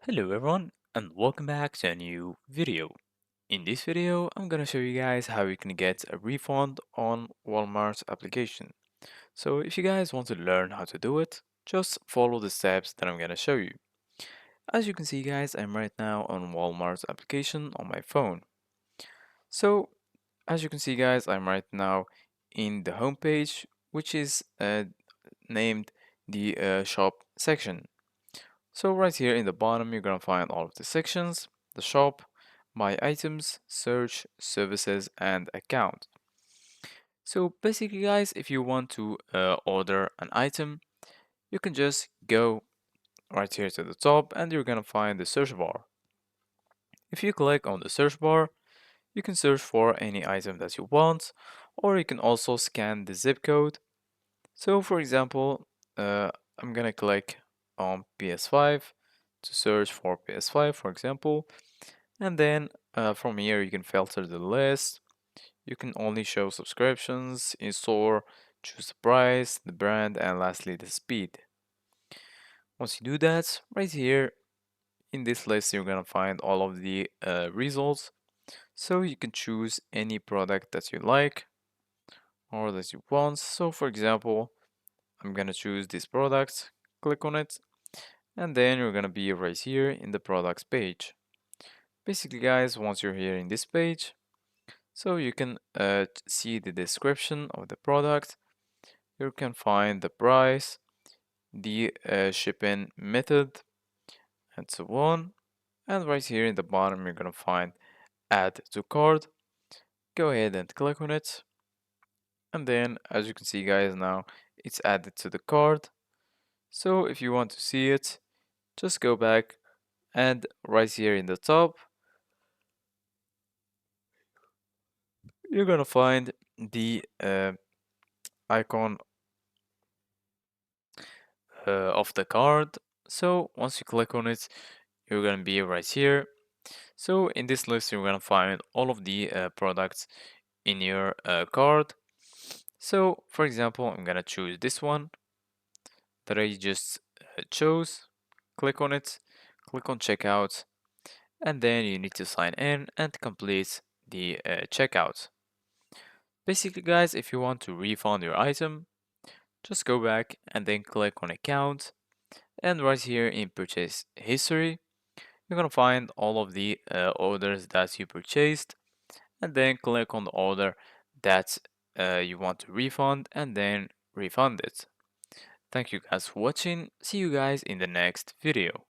Hello everyone and welcome back to a new video. In this video, I'm gonna show you guys how you can get a refund on Walmart's application. So if you guys want to learn how to do it, just follow the steps that I'm gonna show you. As you can see guys, I'm right now on Walmart's application on my phone. So as you can see guys, I'm right now in the home page, which is named the shop section. So right here in the bottom, you're gonna find all of the sections, the shop, my items, search, services, and account. So basically guys, if you want to order an item, you can just go right here to the top and you're gonna find the search bar. If you click on the search bar, you can search for any item that you want, or you can also scan the zip code. So for example, I'm gonna click on PS5 to search for PS5, for example, and then from here you can filter the list. You can only show subscriptions in store, choose the price, the brand, and lastly the speed. Once you do that, right here in this list you're gonna find all of the results. So you can choose any product that you like or that you want. So for example, I'm gonna choose this product, click on it, and then you're gonna be right here in the products page. Basically guys, once you're here in this page, so you can see the description of the product, you can find the price, the shipping method, and so on. And right here in the bottom, you're gonna find add to cart. Go ahead and click on it. And then as you can see guys now, it's added to the cart. So if you want to see it, just go back and right here in the top, you're gonna find the icon of the card. So once you click on it, you're gonna be right here. So in this list, you're gonna find all of the products in your card. So for example, I'm gonna choose this one that I just chose. Click on it, click on checkout, and then you need to sign in and complete the checkout. Basically, guys, if you want to refund your item, just go back and then click on account, and right here in purchase history, you're gonna find all of the orders that you purchased, and then click on the order that you want to refund and then refund it. Thank you guys for watching. See you guys in the next video.